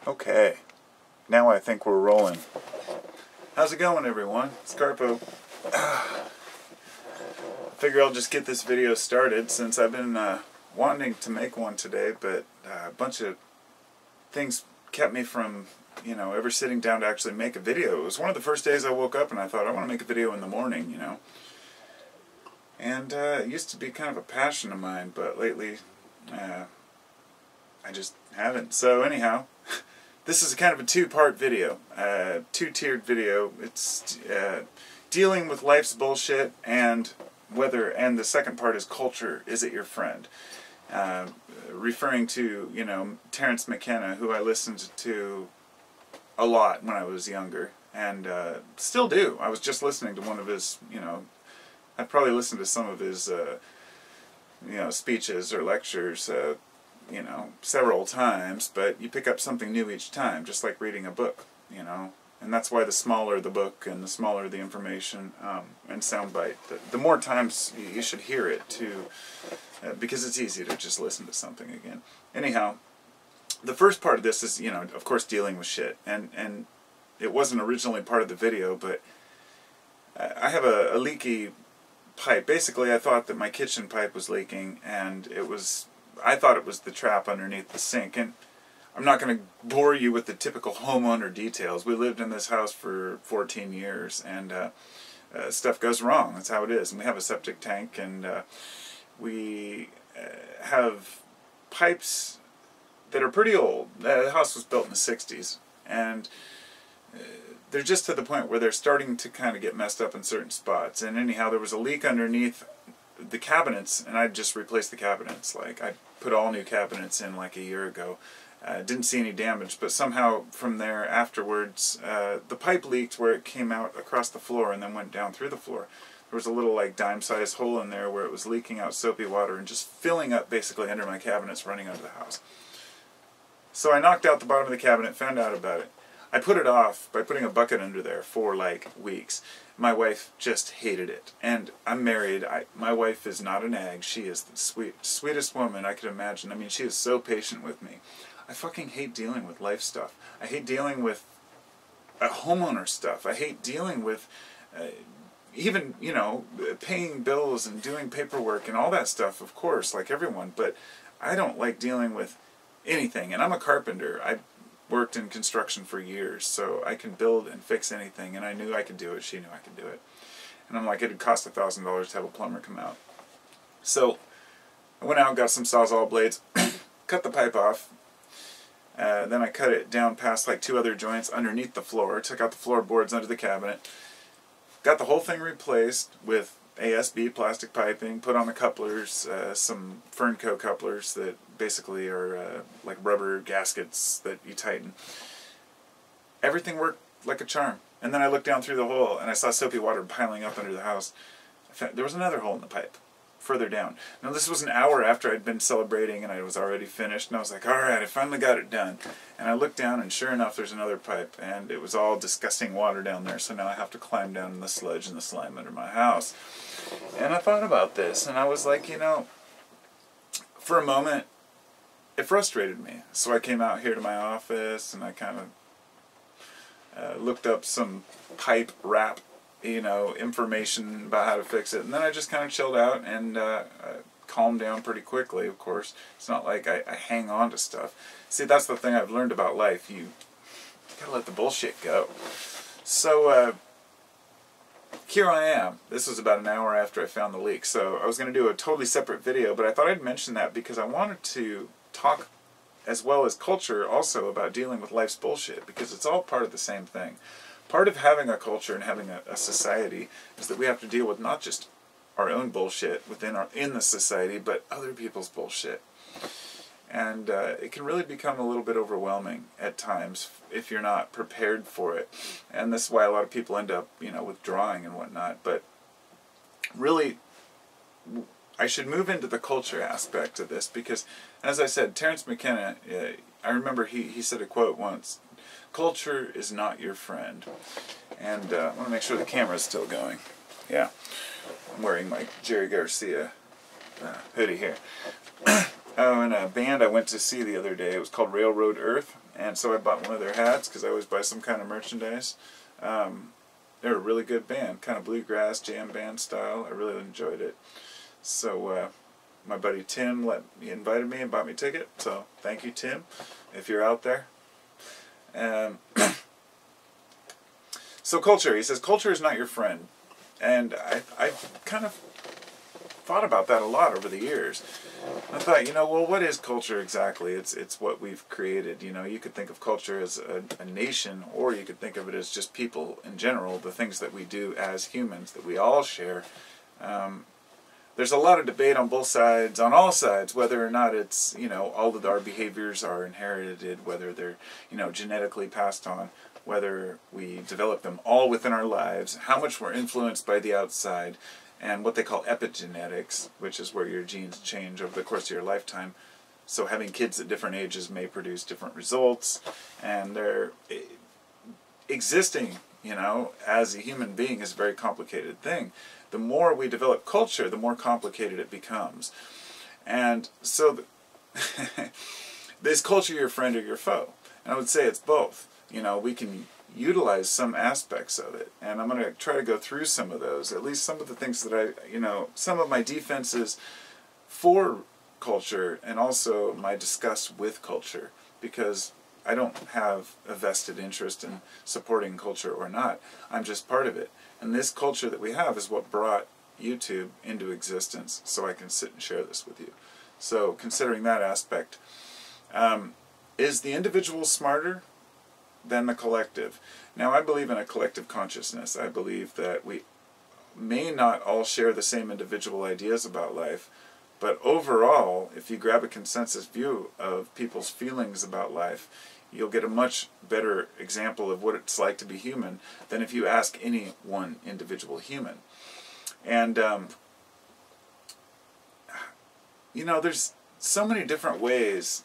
Okay, now I think we're rolling. How's it going, everyone? It's Carpo. I figure I'll just get this video started since I've been wanting to make one today, but a bunch of things kept me from, ever sitting down to actually make a video. It was one of the first days I woke up and I thought, I want to make a video in the morning, And it used to be kind of a passion of mine, but lately I just haven't. So anyhow, this is kind of a two-part video, two-tiered video. It's dealing with life's bullshit and the second part is culture. Is it your friend? Referring to, Terence McKenna, who I listened to a lot when I was younger, and still do. I was just listening to one of his, I've probably listened to some of his, speeches or lectures, several times, but you pick up something new each time, just like reading a book, and that's why the smaller the book and the smaller the information and soundbite, the more times you should hear it too, because it's easy to just listen to something again. Anyhow, the first part of this is, of course, dealing with shit, and it wasn't originally part of the video, but I have a leaky pipe. Basically, I thought that my kitchen pipe was leaking, and I thought it was the trap underneath the sink. And I'm not going to bore you with the typical homeowner details. We lived in this house for 14 years, and stuff goes wrong. That's how it is. And we have a septic tank, and we have pipes that are pretty old. The house was built in the 60s, and they're just to the point where they're starting to kind of get messed up in certain spots. And anyhow, there was a leak underneath the cabinets, and I just replaced the cabinets. Like, I put all new cabinets in like a year ago. Didn't see any damage, but somehow from there afterwards, the pipe leaked where it came out across the floor and then went down through the floor. There was a little like dime-sized hole in there where it was leaking out soapy water and just filling up basically under my cabinets running out of the house. So I knocked out the bottom of the cabinet, found out about it. I put it off by putting a bucket under there for like weeks. My wife just hated it. And I'm married. My wife is not a nag. She is the sweetest woman I could imagine. I mean, she is so patient with me. I fucking hate dealing with life stuff. I hate dealing with homeowner stuff. I hate dealing with even, paying bills and doing paperwork and all that stuff, of course, like everyone. But I don't like dealing with anything. And I'm a carpenter. I worked in construction for years, so I can build and fix anything, and I knew I could do it. She knew I could do it. And I'm like, it'd cost $1,000 to have a plumber come out. So I went out and got some Sawzall blades, cut the pipe off, then I cut it down past like 2 other joints underneath the floor, took out the floorboards under the cabinet, got the whole thing replaced with ASB plastic piping, put on the couplers, some Fernco couplers that basically are like rubber gaskets that you tighten. Everything worked like a charm. And then I looked down through the hole and I saw soapy water piling up under the house. There was another hole in the pipe further down. Now this was an hour after I'd been celebrating and I was already finished, and I was like, alright, I finally got it done. And I looked down and sure enough there's another pipe, and it was all disgusting water down there, so now I have to climb down in the sludge and the slime under my house. And I thought about this and I was like, for a moment it frustrated me. So I came out here to my office and I kind of looked up some pipe wrap information about how to fix it, and then I just kind of chilled out and calmed down pretty quickly. Of course, it's not like I hang on to stuff. See, that's the thing I've learned about life. You gotta let the bullshit go. So here I am. This was about an hour after I found the leak, so I was going to do a totally separate video, but I thought I'd mention that because I wanted to talk, as well as culture, also about dealing with life's bullshit, because it's all part of the same thing. Part of having a culture and having a society is that we have to deal with not just our own bullshit in the society, but other people's bullshit. And it can really become a little bit overwhelming at times if you're not prepared for it. And this is why a lot of people end up, withdrawing and whatnot. But really, I should move into the culture aspect of this because, as I said, Terence McKenna, I remember he said a quote once, "Culture is not your friend." And I want to make sure the camera's still going. Yeah, I'm wearing my Jerry Garcia hoodie here. Oh, and a band I went to see the other day, it was called Railroad Earth, and so I bought one of their hats, because I always buy some kind of merchandise. They're a really good band, kind of bluegrass, jam band style. I really enjoyed it. So, my buddy Tim invited me and bought me a ticket, so thank you, Tim, if you're out there. So culture, he says, culture is not your friend. And I've kind of thought about that a lot over the years. I thought, well, what is culture exactly? It's what we've created. You could think of culture as a nation, or you could think of it as just people in general, the things that we do as humans that we all share. There's a lot of debate on both sides, on all sides, whether or not it's, all of our behaviors are inherited, whether they're, genetically passed on, whether we develop them all within our lives, how much we're influenced by the outside, and what they call epigenetics, which is where your genes change over the course of your lifetime. So having kids at different ages may produce different results, and they're existing, as a human being is a very complicated thing. The more we develop culture, the more complicated it becomes. And so, is culture your friend or your foe? And I would say it's both. We can utilize some aspects of it, and I'm going to try to go through some of those, at least some of the things that some of my defenses for culture, and also my disgust with culture, because I don't have a vested interest in supporting culture or not. I'm just part of it. And this culture that we have is what brought YouTube into existence, so I can sit and share this with you. So considering that aspect, is the individual smarter than the collective? Now, I believe in a collective consciousness. I believe that we may not all share the same individual ideas about life, but overall, if you grab a consensus view of people's feelings about life, you'll get a much better example of what it's like to be human than if you ask any one individual human. And, there's so many different ways.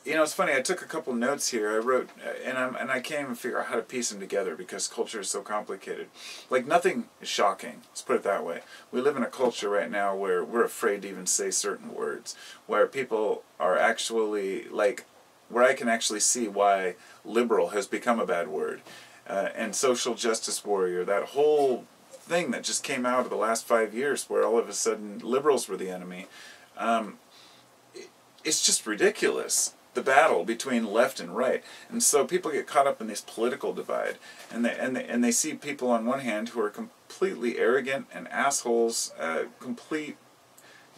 It's funny, I took a couple notes here. I wrote, and I can't even figure out how to piece them together because culture is so complicated. Like, nothing is shocking, let's put it that way. We live in a culture right now where we're afraid to even say certain words, where people are actually, where I can actually see why liberal has become a bad word. And social justice warrior, that whole thing that just came out of the last 5 years where all of a sudden liberals were the enemy. It's just ridiculous, the battle between left and right. And so people get caught up in this political divide, and they see people on one hand who are completely arrogant and assholes,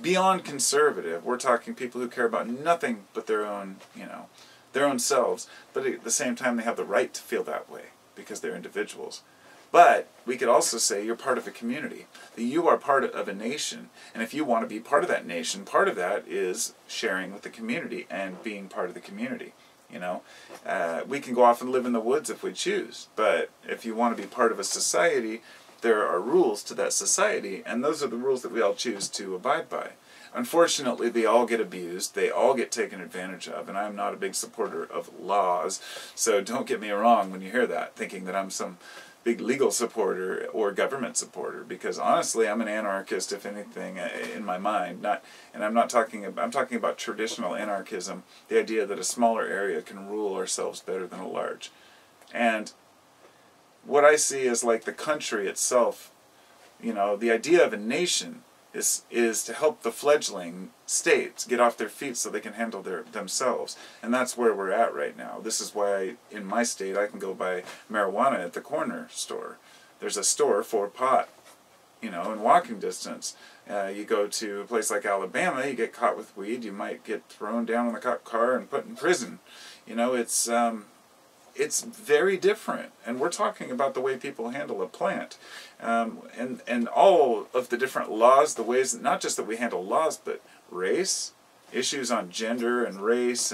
beyond conservative. We're talking people who care about nothing but their own, their own selves, but at the same time they have the right to feel that way because they're individuals. But we could also say you're part of a community, that you are part of a nation, and if you want to be part of that nation, part of that is sharing with the community and being part of the community. We can go off and live in the woods if we choose, but if you want to be part of a society, there are rules to that society, and those are the rules that we all choose to abide by. Unfortunately, they all get abused, they all get taken advantage of, and I'm not a big supporter of laws, so don't get me wrong when you hear that, thinking that I'm some big legal supporter or government supporter, because honestly I'm an anarchist, if anything, in my mind. I'm talking about traditional anarchism, the idea that a smaller area can rule ourselves better than a large. And what I see is like the country itself, the idea of a nation is to help the fledgling states get off their feet so they can handle themselves. And that's where we're at right now. This is why in my state I can go buy marijuana at the corner store. There's a store for pot, in walking distance. You go to a place like Alabama, you get caught with weed, you might get thrown down in the cop car and put in prison. It's very different, and we're talking about the way people handle a plant, and all of the different laws, the ways, not just that we handle laws, but race, issues on gender and race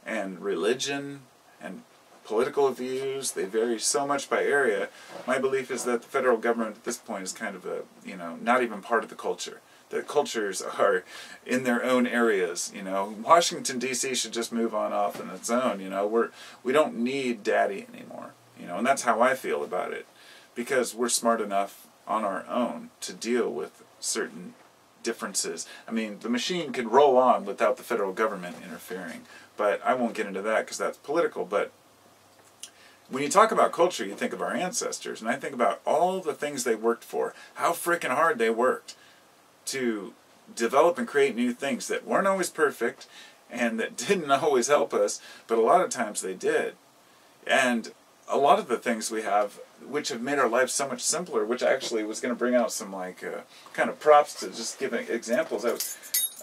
and religion and political views. They vary so much by area. My belief is that the federal government at this point is kind of not even part of the culture. The cultures are in their own areas. Washington D.C. should just move on off in its own. We don't need daddy anymore. And that's how I feel about it, because we're smart enough on our own to deal with certain differences. I mean, the machine could roll on without the federal government interfering, but I won't get into that because that's political. But when you talk about culture, you think of our ancestors, and I think about all the things they worked for, how frickin' hard they worked to develop and create new things that weren't always perfect and that didn't always help us, but a lot of times they did. And a lot of the things we have, which have made our lives so much simpler, which actually was going to bring out some like kind of props to just give examples.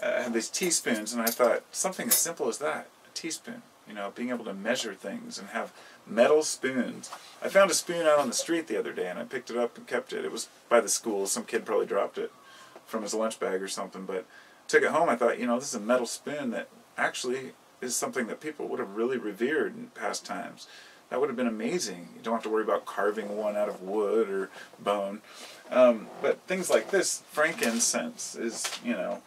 I had these teaspoons, and I thought something as simple as that, a teaspoon, you know, being able to measure things and have metal spoons. I found a spoon out on the street the other day, and I picked it up and kept it. It was by the school. Some kid probably dropped it from his lunch bag or something, but took it home. I thought, you know, this is a metal spoon that actually is something that people would have really revered in past times. That would have been amazing. You don't have to worry about carving one out of wood or bone. But things like this, frankincense is, you know,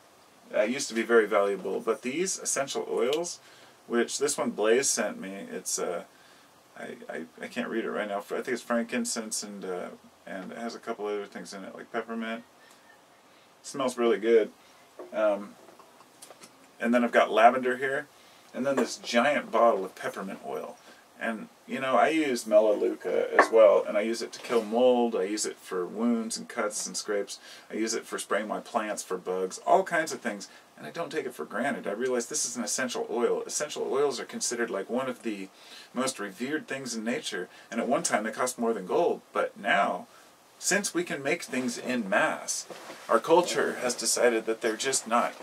used to be very valuable. But these essential oils, which this one Blaze sent me, it's I can't read it right now. I think it's frankincense and it has a couple other things in it, like peppermint. It smells really good. And then I've got lavender here, and then this giant bottle of peppermint oil. And, you know, I use Melaleuca as well, and I use it to kill mold, I use it for wounds and cuts and scrapes, I use it for spraying my plants for bugs, all kinds of things, and I don't take it for granted. I realize this is an essential oil. Essential oils are considered like one of the most revered things in nature, and at one time they cost more than gold, but now, since we can make things in mass, our culture has decided that they're just not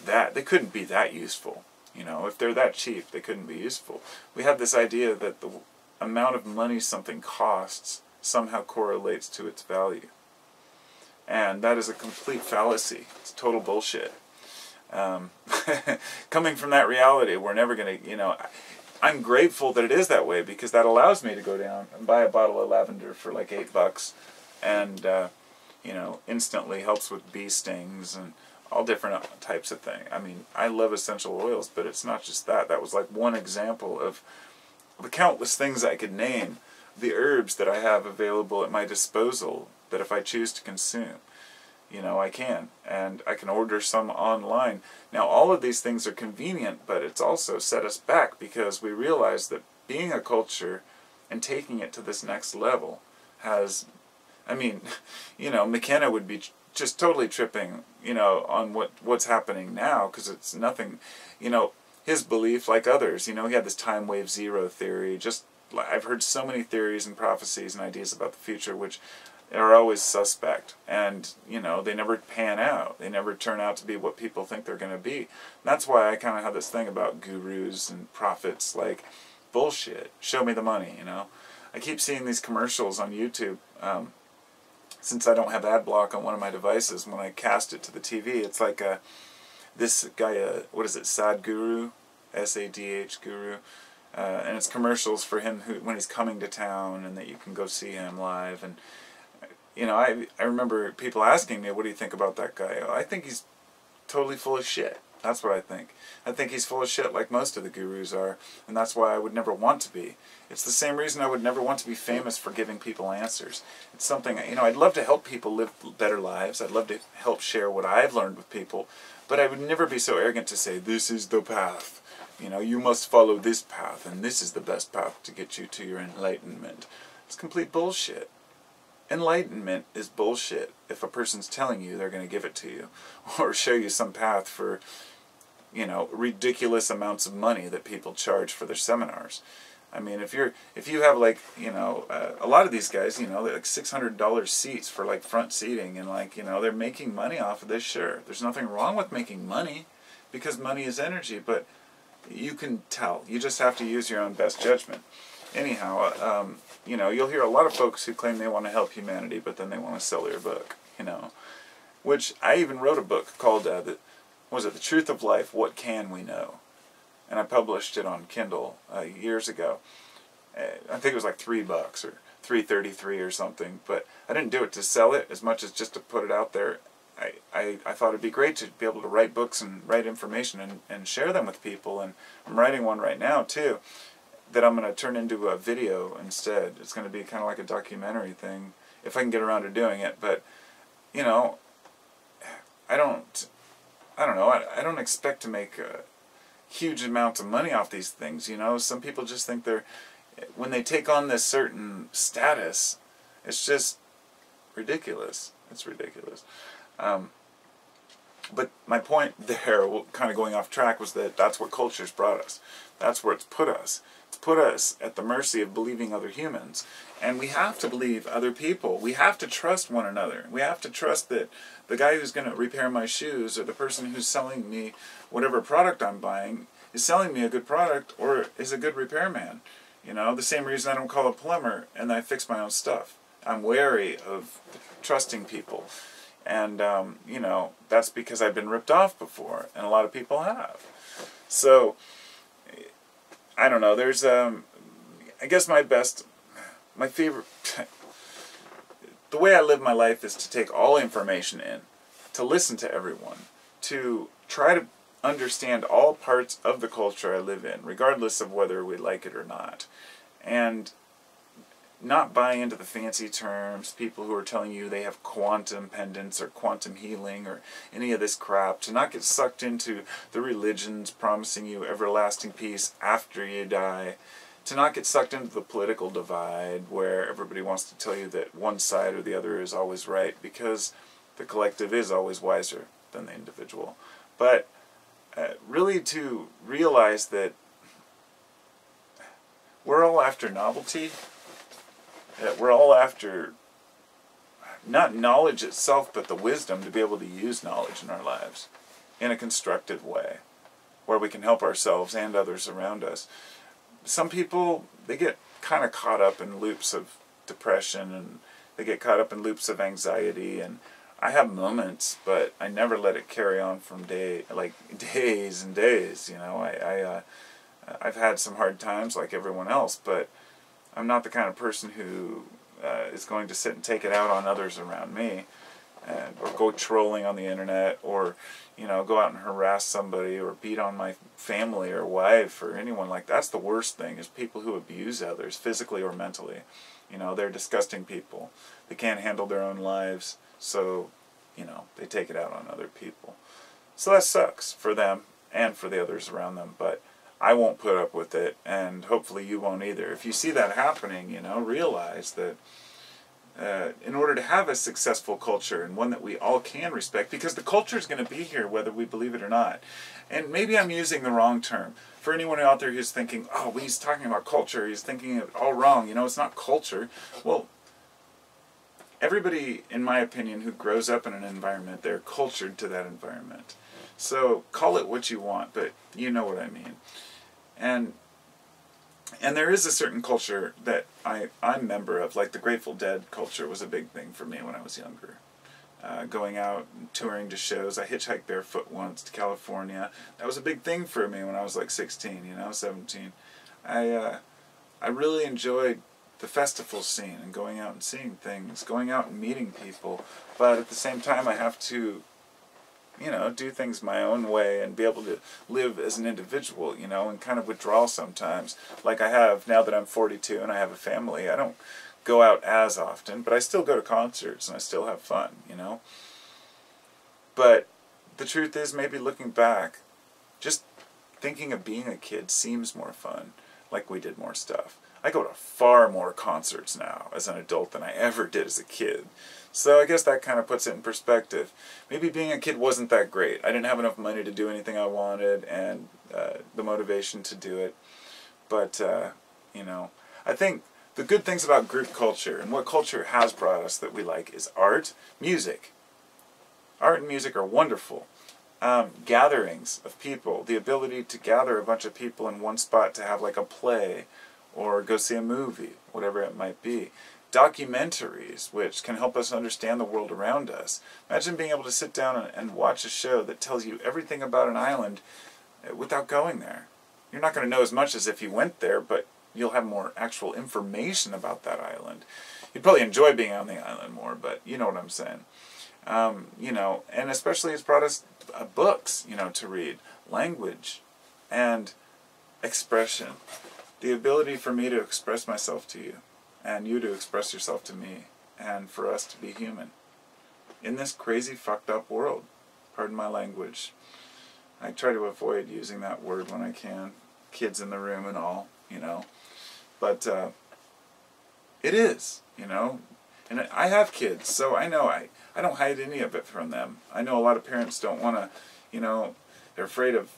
that, they couldn't be that useful. You know, if they're that cheap, they couldn't be useful. We have this idea that the amount of money something costs somehow correlates to its value. And that is a complete fallacy. It's total bullshit. Coming from that reality, we're never going to, you know, I'm grateful that it is that way, because that allows me to go down and buy a bottle of lavender for like $8 and, you know, instantly helps with bee stings and all different types of things. I mean, I love essential oils, but it's not just that. That was like one example of the countless things I could name, the herbs that I have available at my disposal that if I choose to consume, you know, I can. And I can order some online. Now, all of these things are convenient, but it's also set us back because we realize that being a culture and taking it to this next level has, I mean, you know, McKenna would be just totally tripping, you know, on what's happening now, because it's nothing, you know, his belief, like others, you know, he had this time wave zero theory. Just, I've heard so many theories and prophecies and ideas about the future which are always suspect, and, you know, they never pan out. They never turn out to be what people think they're going to be. And that's why I kind of have this thing about gurus and prophets, like, bullshit, show me the money, you know. I keep seeing these commercials on YouTube. Since I don't have ad block on one of my devices, when I cast it to the TV, it's like this guy, what is it, Sadhguru, S-A-D-H Guru, and it's commercials for him when he's coming to town, and that you can go see him live. And, you know, I remember people asking me, what do you think about that guy? I think he's totally full of shit. That's what I think. I think he's full of shit like most of the gurus are, and that's why I would never want to be. It's the same reason I would never want to be famous for giving people answers. It's something, you know, I'd love to help people live better lives. I'd love to help share what I've learned with people, but I would never be so arrogant to say, this is the path. You know, you must follow this path, and this is the best path to get you to your enlightenment. It's complete bullshit. Enlightenment is bullshit if a person's telling you they're going to give it to you, or show you some path for, you know, ridiculous amounts of money that people charge for their seminars. I mean, if you have, like, you know, a lot of these guys, you know, they're like $600 seats for like front seating, and, like, you know, they're making money off of this. Sure, there's nothing wrong with making money, because money is energy, but you can tell. You just have to use your own best judgment. Anyhow, you know, you'll hear a lot of folks who claim they want to help humanity, but then they want to sell their book, you know. Which, I even wrote a book called, The Truth of Life, What Can We Know? And I published it on Kindle years ago. I think it was like $3 or $3.33 or something, but I didn't do it to sell it as much as just to put it out there. I thought it'd be great to be able to write books and write information and share them with people, and I'm writing one right now too that I'm going to turn into a video instead. It's going to be kind of like a documentary thing, if I can get around to doing it. But, you know, I don't know, I don't expect to make huge amounts of money off these things, you know. Some people just think when they take on this certain status, it's just ridiculous. It's ridiculous. But my point there, kind of going off track, was that that's what culture's brought us. That's where it's put us. It's put us at the mercy of believing other humans. And we have to believe other people. We have to trust one another. We have to trust that the guy who's going to repair my shoes, or the person who's selling me whatever product I'm buying, is selling me a good product or is a good repairman. You know, the same reason I don't call a plumber and I fix my own stuff. I'm wary of trusting people. And, you know, that's because I've been ripped off before, and a lot of people have. So, I don't know, there's, I guess my favorite, the way I live my life is to take all information in, to listen to everyone, to try to understand all parts of the culture I live in, regardless of whether we like it or not. And not buy into the fancy terms, people who are telling you they have quantum pendants or quantum healing or any of this crap, to not get sucked into the religions promising you everlasting peace after you die, to not get sucked into the political divide where everybody wants to tell you that one side or the other is always right, because the collective is always wiser than the individual. But really to realize that we're all after novelty. We're all after, not knowledge itself, but the wisdom to be able to use knowledge in our lives in a constructive way, where we can help ourselves and others around us. Some people, they get kind of caught up in loops of depression, and they get caught up in loops of anxiety, and I have moments, but I never let it carry on from days and days, you know. I've had some hard times like everyone else, but I'm not the kind of person who is going to sit and take it out on others around me, or go trolling on the internet, or, you know, go out and harass somebody, or beat on my family or wife or anyone like that. That's the worst thing, is people who abuse others physically or mentally. You know, they're disgusting people. They can't handle their own lives, so, you know, they take it out on other people. So that sucks for them and for the others around them, but I won't put up with it, and hopefully you won't either. If you see that happening, you know, realize that in order to have a successful culture, and one that we all can respect, because the culture is going to be here whether we believe it or not. And maybe I'm using the wrong term. For anyone out there who's thinking, oh, well, he's talking about culture, he's thinking it all wrong, you know, it's not culture. Well, everybody, in my opinion, who grows up in an environment, they're cultured to that environment. So call it what you want, but you know what I mean. And there is a certain culture that I'm a member of, like the Grateful Dead culture was a big thing for me when I was younger. Going out and touring to shows. I hitchhiked barefoot once to California. That was a big thing for me when I was like 16, you know, 17. I really enjoyed the festival scene and going out and seeing things, going out and meeting people. But at the same time, I have to, you know, do things my own way and be able to live as an individual, you know, and kind of withdraw sometimes. Like I have, now that I'm 42 and I have a family, I don't go out as often, but I still go to concerts and I still have fun, you know. But the truth is, maybe looking back, just thinking of being a kid seems more fun, like we did more stuff. I go to far more concerts now as an adult than I ever did as a kid. So I guess that kind of puts it in perspective. Maybe being a kid wasn't that great. I didn't have enough money to do anything I wanted, and the motivation to do it. But, you know, I think the good things about group culture, and what culture has brought us that we like, is art, music. Art and music are wonderful. Gatherings of people, the ability to gather a bunch of people in one spot to have like a play, or go see a movie, whatever it might be. Documentaries, which can help us understand the world around us. Imagine being able to sit down and watch a show that tells you everything about an island without going there. You're not going to know as much as if you went there, but you'll have more actual information about that island. You'd probably enjoy being on the island more, but you know what I'm saying. You know, and especially it's brought us books, you know, to read, language, and expression. The ability for me to express myself to you, and you to express yourself to me, and for us to be human in this crazy fucked up world. Pardon my language. I try to avoid using that word when I can. Kids in the room and all, you know. But it is, you know. And I have kids, so I know I don't hide any of it from them. I know a lot of parents don't want to, you know, they're afraid of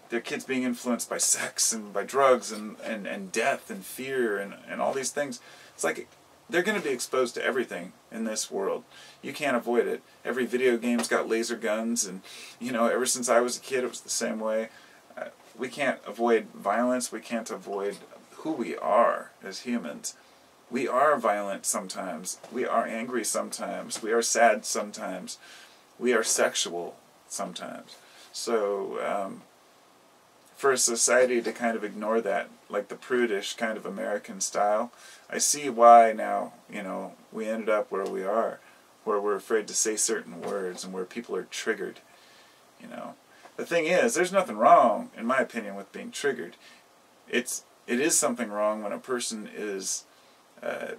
their kids being influenced by sex and by drugs and death and fear and all these things. It's like they're going to be exposed to everything in this world. You can't avoid it. Every video game's got laser guns, and, you know, ever since I was a kid it was the same way. We can't avoid violence. We can't avoid who we are as humans. We are violent sometimes. We are angry sometimes. We are sad sometimes. We are sexual sometimes. So for a society to kind of ignore that, like the prudish kind of American style, I see why now, you know, we ended up where we are, where we're afraid to say certain words and where people are triggered, you know. The thing is, there's nothing wrong, in my opinion, with being triggered. It is something wrong when a person is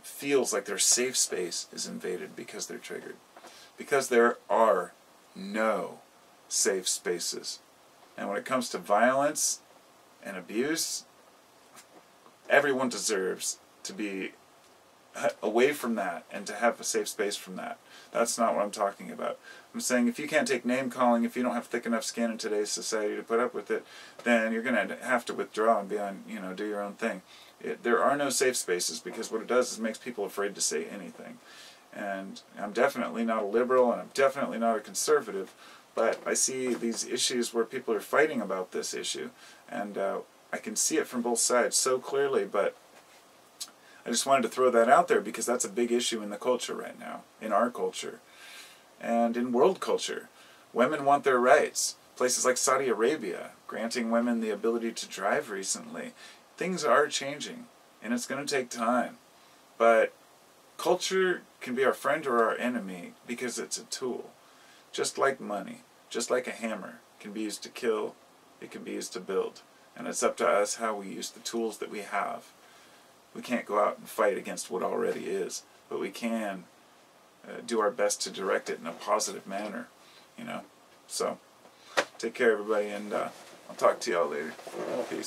feels like their safe space is invaded because they're triggered. Because there are no safe spaces. And when it comes to violence and abuse, everyone deserves to be away from that and to have a safe space from that. That's not what I'm talking about. I'm saying if you can't take name calling, if you don't have thick enough skin in today's society to put up with it, then you're going to have to withdraw and be on, you know, do your own thing. There are no safe spaces, because what it does is it makes people afraid to say anything. And I'm definitely not a liberal, and I'm definitely not a conservative, but I see these issues where people are fighting about this issue, and I can see it from both sides so clearly, but I just wanted to throw that out there because that's a big issue in the culture right now, in our culture, and in world culture. Women want their rights. Places like Saudi Arabia, granting women the ability to drive recently. Things are changing, and it's going to take time. But culture can be our friend or our enemy because it's a tool. Just like money, just like a hammer, can be used to kill, it can be used to build. And it's up to us how we use the tools that we have. We can't go out and fight against what already is, but we can do our best to direct it in a positive manner, you know. So, take care everybody, and I'll talk to y'all later. Peace.